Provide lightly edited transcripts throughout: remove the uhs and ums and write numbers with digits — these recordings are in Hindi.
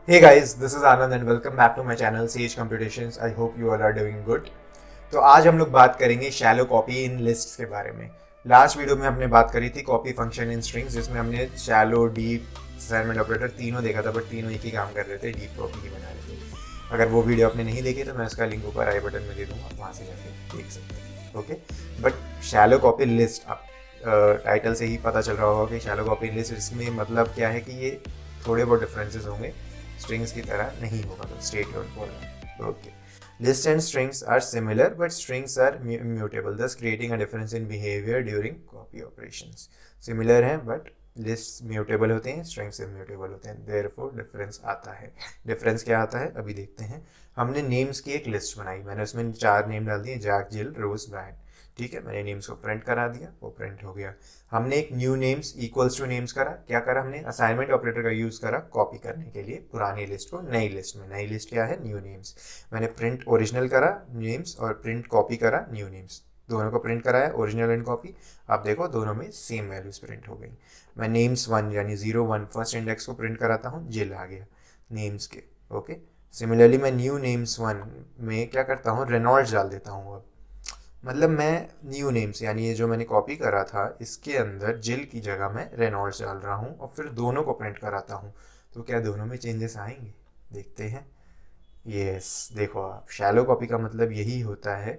Hey guys, this is Anand and welcome back to my channel Sage Computations. I hope you all are doing good. तो आज हम लोग बात करेंगे शैलो कॉपी इन लिस्ट्स के बारे में। लास्ट वीडियो में हमने बात करी थी कॉपी फंक्शन इन स्ट्रिंग्स, जिसमें हमने शैलो, डीप, असाइनमेंट ऑपरेटर तीनों देखा था, बट तीनों एक ही काम कर रहे थे, डीप कॉपी ही बना रहे थे। अगर वो वीडियो आपने नहीं देखी तो मैं उसका लिंक ऊपर आई बटन में दे दूंगा, वहाँ से जाके देख सकते हैं। Okay, but shallow copy list, आप टाइटल से ही पता चल रहा होगा कि शैलो कॉपी लिस्ट, इसमें मतलब क्या है कि ये थोड़े बहुत डिफरेंसेस होंगे, स्ट्रिंग्स की तरह नहीं होगा। तो stay tuned for that. Okay, lists and strings are similar but strings are immutable, thus creating a difference in behavior during copy operations. Similar हैं but lists mutable होते हैं, strings immutable होते हैं, therefore difference आता है। difference क्या आता है अभी देखते हैं। हमने names की एक list बनाई, मैंने उसमें 4 नेम डाल दिए, जैक, जिल, रोज, ब्रायन। ठीक है, मैंने नेम्स को प्रिंट करा दिया, वो प्रिंट हो गया। हमने एक new names equals two names करा, क्या करा हमने, असाइनमेंट ऑपरेटर का यूज करा कॉपी करने के लिए पुरानी लिस्ट को नई लिस्ट में। नई लिस्ट क्या है, न्यू नेम्स। मैंने प्रिंट ओरिजिनल करा नेम्स और प्रिंट कॉपी करा न्यू नेम्स, दोनों को प्रिंट कराया, ओरिजिनल एंड कॉपी। आप देखो दोनों में सेम वैल्यूज प्रिंट हो गई। मैं नेम्स 1 यानी 01 फर्स्ट इंडेक्स को प्रिंट कराता हूँ, जिल आ गया नेम्स के। ओके, सिमिलरली मैं न्यू नेम्स 1 में क्या करता हूँ, रेनॉल्ड्स डाल देता हूँ। अब मतलब मैं न्यू नेम्स यानी ये जो मैंने कॉपी करा था, इसके अंदर जिल की जगह मैं रेनॉल्ड्स डाल रहा हूँ और फिर दोनों को प्रिंट कराता हूँ। तो क्या दोनों में चेंजेस आएंगे, देखते हैं। यस, देखो आप, शैलो कॉपी का मतलब यही होता है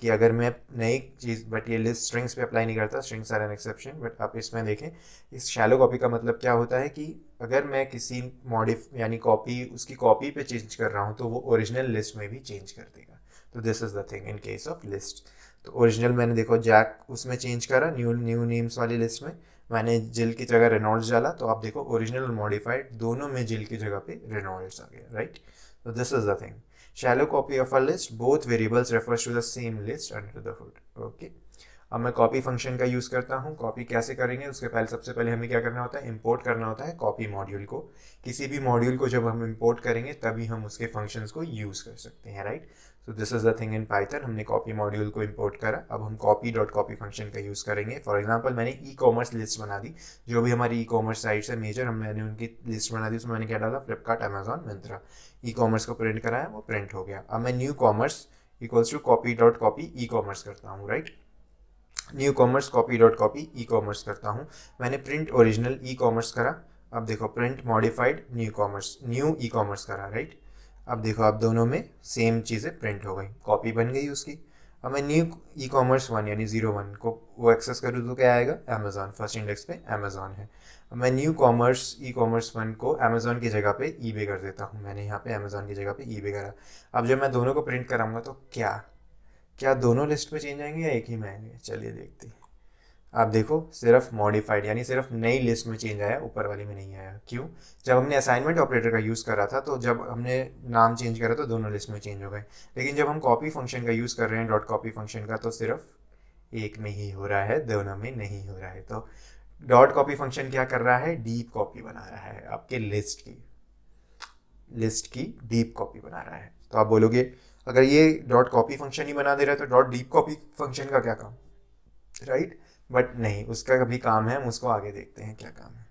कि अगर मैं नई चीज़, बट ये लिस्ट स्ट्रिंग्स पे अप्लाई नहीं करता, strings are an exception, but आप इसमें देखें, इस शैलो कॉपी का मतलब क्या होता है कि अगर मैं किसी मॉडिफ यानी कॉपी, उसकी कॉपी पे चेंज कर रहा हूँ तो वो ओरिजिनल लिस्ट में भी चेंज कर देगा। तो this is the thing in case of list. तो ओरिजिनल मैंने देखो जैक उसमें चेंज करा, न्यू न्यू नेम्स वाली लिस्ट में मैंने जिल की जगह रेनॉल्ड्स डाला, तो आप देखो ओरिजिनल और मॉडिफाइड दोनों में जिल की जगह पे रेनॉल्ड्स आ गया, right. So this is the thing. Shallow copy of a list, both variables refers to the same list under the hood. Okay. अब मैं कॉपी फंक्शन का यूज़ करता हूँ। कॉपी कैसे करेंगे, उसके पहले सबसे पहले हमें क्या करना होता है, इंपोर्ट करना होता है कॉपी मॉड्यूल को। किसी भी मॉड्यूल को जब हम इंपोर्ट करेंगे तभी हम उसके फंक्शंस को यूज़ कर सकते हैं, right. So this is the thing in Python. हमने कॉपी मॉड्यूल को इंपोर्ट करा, अब हम कॉपी डॉट कॉपी फंक्शन का यूज़ करेंगे। फॉर एग्जाम्पल मैंने ई कॉमर्स लिस्ट बना दी, जो भी हमारी ई कॉमर्स साइट्स है मेजर, मैंने उनकी लिस्ट बना दी। उसमें मैंने क्या डाला, Flipkart, Amazon, Myntra. E commerce को प्रिंट कराया, वो प्रिंट हो गया। अब मैं new commerce equals to copy dot copy e commerce करता हूँ, right. New commerce copy dot copy e commerce करता हूँ। मैंने प्रिंट ओरिजिनल ई कॉमर्स करा, अब देखो print modified new commerce, new e commerce करा, राइट। अब देखो अब दोनों में सेम चीज़ें प्रिंट हो गई, कॉपी बन गई उसकी। अब मैं न्यू ई कॉमर्स 1 यानी 01 को वो एक्सेस करूँ तो क्या आएगा, अमेजॉन, फर्स्ट इंडेक्स पे अमेजॉन है। अब मैं न्यू कॉमर्स ई कॉमर्स 1 को अमेजॉन की जगह पे ईबे कर देता हूँ, मैंने यहाँ पे अमेजॉन की जगह पे ईबे करा। अब जब मैं दोनों को प्रिंट कराऊंगा तो क्या क्या दोनों लिस्ट में चेंज आएंगे या एक ही में आएंगे, चलिए देखते हैं। आप देखो सिर्फ मॉडिफाइड यानी सिर्फ नई लिस्ट में चेंज आया, ऊपर वाली में नहीं आया। क्यों, जब हमने असाइनमेंट ऑपरेटर का यूज़ करा था तो जब हमने नाम चेंज करा तो दोनों लिस्ट में चेंज हो गए, लेकिन जब हम कॉपी फंक्शन का यूज़ कर रहे हैं, डॉट कॉपी फंक्शन का, तो सिर्फ एक में ही हो रहा है, दोनों में नहीं हो रहा है। तो डॉट कॉपी फंक्शन क्या कर रहा है, डीप कॉपी बना रहा है आपके लिस्ट की डीप कॉपी बना रहा है। तो आप बोलोगे अगर ये डॉट कॉपी फंक्शन ही बना दे रहा है तो डॉट डीप कॉपी फंक्शन का क्या काम, राइट। बट नहीं, उसका भी काम है, हम उसको आगे देखते हैं क्या काम है,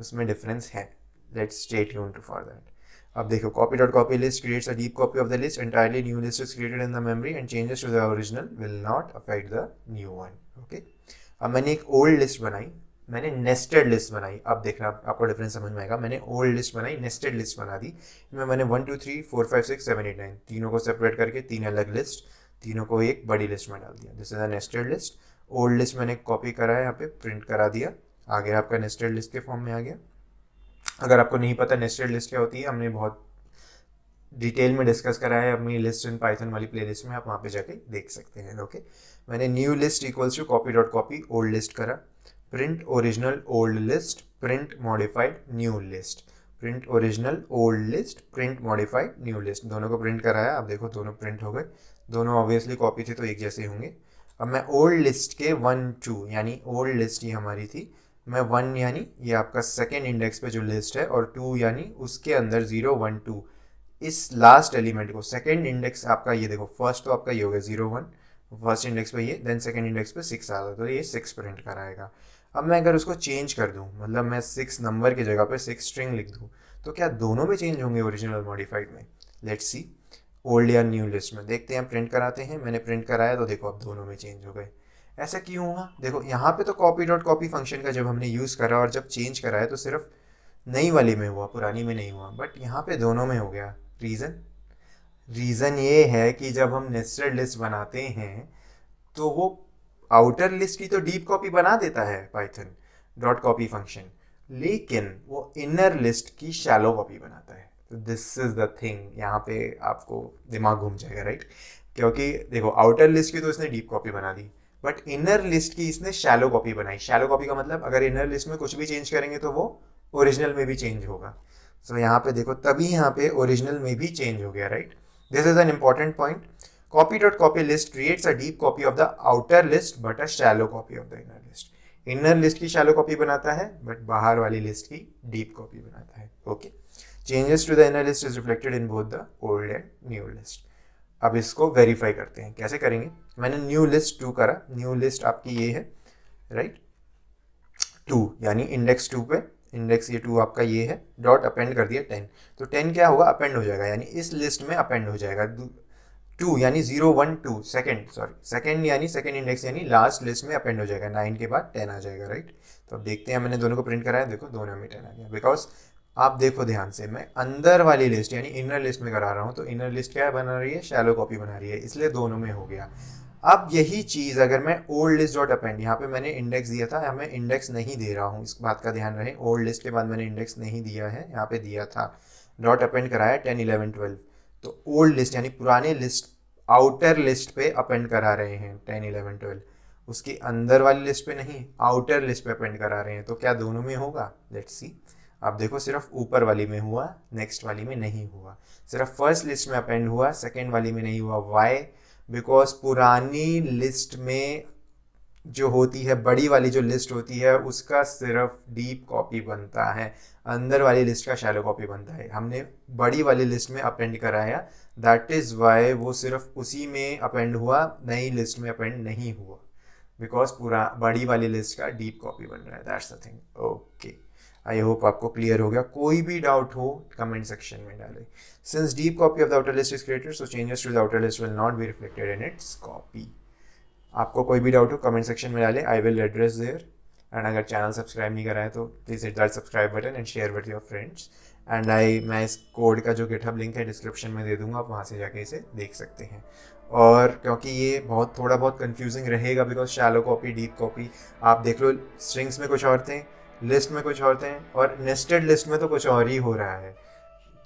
उसमें डिफरेंस है। Let's stay tuned to for that. अब देखो copy dot copy list creates a deep copy of the list, entirely new list is created in the memory and changes to the original will not affect the new one. Okay, अब मैंने एक ओल्ड लिस्ट बनाई, मैंने नेस्टेड लिस्ट बनाई। अब देखना आपको डिफरेंस समझ में आएगा। मैंने ओल्ड लिस्ट बनाई, नेस्टेड लिस्ट बना दी। इनमें मैंने 1 2 3 4 5 6 7 8 9 तीनों को सेपरेट करके तीन अलग लिस्ट, तीनों को एक बड़ी लिस्ट में डाल दिया। This is a nested list. Old list मैंने कॉपी करा है, यहाँ पे प्रिंट करा दिया, आ गया आपका नेस्टेड लिस्ट के फॉर्म में आ गया। अगर आपको नहीं पता नेस्टेड लिस्ट क्या होती है, हमने बहुत डिटेल में डिस्कस करा है अपनी लिस्ट इन पाइथन वाली प्लेलिस्ट में, आप वहाँ पे जाके देख सकते हैं। ओके, मैंने new list equals to copy dot copy old list करा, print original old list, print modified new list, print original old list, print modified new list, दोनों को प्रिंट कराया। अब देखो दोनों प्रिंट हो गए, दोनों ऑब्वियसली कॉपी थे तो एक जैसे होंगे। अब मैं ओल्ड लिस्ट के 1 2 यानी ओल्ड लिस्ट ये हमारी थी, मैं 1 यानी ये आपका सेकेंड इंडेक्स पे जो लिस्ट है, और 2 यानी उसके अंदर 0 1 2 इस लास्ट एलिमेंट को, सेकेंड इंडेक्स आपका ये देखो, फर्स्ट तो आपका ये हो गया 0 1, फर्स्ट इंडेक्स पे ये, देन सेकेंड इंडेक्स पे 6 आ रहा, तो ये 6 प्रिंट कराएगा। अब मैं अगर उसको चेंज कर दूं, मतलब मैं 6 नंबर की जगह पे 6 स्ट्रिंग लिख दूं, तो क्या दोनों में चेंज होंगे ओरिजिनल और मॉडिफाइड में? लेट्स सी ओल्ड या न्यू लिस्ट में। देखते हैं, प्रिंट कराते हैं। मैंने प्रिंट कराया तो देखो अब दोनों में चेंज हो गए। ऐसा क्यों हुआ? देखो यहाँ पे तो कॉपी डॉट कॉपी फंक्शन का जब हमने यूज़ करा और जब चेंज कराया तो सिर्फ नई वाली में हुआ, पुरानी में नहीं हुआ, बट यहाँ पे दोनों में हो गया। रीज़न ये है कि जब हम नेस्टेड लिस्ट बनाते हैं तो वो आउटर लिस्ट की तो डीप कॉपी बना देता है पाइथन डॉट कॉपी फंक्शन, लेकिन वो इनर लिस्ट की शैलो कॉपी बनाता है। तो दिस इज द थिंग, यहाँ पे आपको दिमाग घूम जाएगा, राइट? क्योंकि देखो आउटर लिस्ट की तो इसने डीप कॉपी बना दी, बट इनर लिस्ट की इसने शैलो कॉपी बनाई। शैलो कॉपी का मतलब अगर इनर लिस्ट में कुछ भी चेंज करेंगे तो वो ओरिजिनल में भी चेंज होगा। सो यहाँ पे देखो तभी यहाँ पे ओरिजिनल में भी चेंज हो गया, right? This is an important point. Copy.copy list creates a deep copy of the outer list but a shallow copy of the inner list. Inner list की shallow copy बनाता है but बाहर वाली list की deep copy बनाता है. Okay. Changes to the inner list is reflected in both the old and new list. अब इसको वेरीफाई करते हैं। कैसे करेंगे? मैंने न्यू लिस्ट 2 करा। न्यू लिस्ट आपकी ये है, राइट? 2 यानी इंडेक्स 2 पे, इंडेक्स ये 2 आपका ये है, डॉट अपेंड कर दिया 10, तो 10 क्या होगा? अपेंड हो जाएगा, यानी इस लिस्ट में अपेंड हो जाएगा। 2 यानी 0 1 2 सेकेंड यानी सेकेंड इंडेक्स यानी लास्ट लिस्ट में अपेंड हो जाएगा। 9 के बाद 10 आ जाएगा, राइट? तो अब देखते हैं, मैंने दोनों को प्रिंट कराया, देखो दोनों में 10 आ गया। बिकॉज आप देखो ध्यान से, मैं अंदर वाली लिस्ट यानी इनर लिस्ट में करा रहा हूँ, तो इनर लिस्ट क्या बना रही है? शैलो कॉपी बना रही है, इसलिए दोनों में हो गया। अब यही चीज़ अगर मैं ओल्ड लिस्ट डॉट अपेंड, यहाँ पे मैंने इंडेक्स दिया था, हमें इंडेक्स नहीं दे रहा हूँ, इस बात का ध्यान रहे। ओल्ड लिस्ट के बाद मैंने इंडेक्स नहीं दिया है, यहाँ पे दिया था, डॉट अपेंड कराया 10 11 12, तो ओल्ड लिस्ट यानी पुराने लिस्ट आउटर लिस्ट पे अपेंड करा रहे हैं 10 11 12, उसकी अंदर वाली लिस्ट पे नहीं, आउटर लिस्ट पे अपेंड करा रहे हैं। तो क्या दोनों में होगा? Let's see. आप देखो सिर्फ ऊपर वाली में हुआ, नेक्स्ट वाली में नहीं हुआ। सिर्फ फर्स्ट लिस्ट में अपेंड हुआ, सेकेंड वाली में नहीं हुआ। वाई? बिकॉज पुरानी लिस्ट में जो होती है, बड़ी वाली जो लिस्ट होती है, उसका सिर्फ डीप कॉपी बनता है, अंदर वाली लिस्ट का शैलो कॉपी बनता है। हमने बड़ी वाली लिस्ट में अपेंड कराया, दैट इज़ वाई वो सिर्फ उसी में अपेंड हुआ, नई लिस्ट में अपेंड नहीं हुआ, बिकॉज पूरा बड़ी वाली लिस्ट का डीप कॉपी बन रहा है। That's the thing. Okay, I hope आपको क्लियर हो गया। कोई भी डाउट हो कमेंट सेक्शन में डालें। Since deep copy of the outer list is created, so changes to the outer list will not be reflected in its copy. आपको कोई भी डाउट हो कमेंट सेक्शन में डालें, I will address there. And अगर चैनल सब्सक्राइब नहीं करा है तो please hit that subscribe button and share with your friends. And मैं इस कोड का जो गिटहब लिंक है डिस्क्रिप्शन में दे दूंगा, आप वहाँ से जाके इसे देख सकते हैं। और क्योंकि ये थोड़ा बहुत कंफ्यूजिंग रहेगा, because shallow copy deep copy आप देख लो, स्ट्रिंग्स में कुछ और थे, लिस्ट में कुछ और थे, और नेस्टेड लिस्ट में तो कुछ और ही हो रहा है।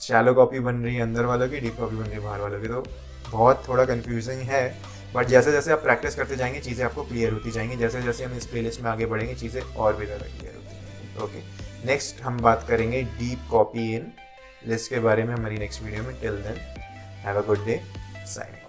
शैलो कॉपी बन रही है अंदर वालों की, डीप कॉपी बन रही है बाहर वालों की, तो बहुत थोड़ा कंफ्यूजिंग है। बट जैसे जैसे आप प्रैक्टिस करते जाएंगे चीज़ें आपको क्लियर होती जाएंगी। जैसे जैसे हम इस प्लेलिस्ट में आगे बढ़ेंगे चीज़ें और भी ज़्यादा क्लियर होती जाएंगी। ओके, नेक्स्ट हम बात करेंगे डीप कॉपी इन लिस्ट के बारे में हमारी नेक्स्ट वीडियो में। Till then have a good day, sign.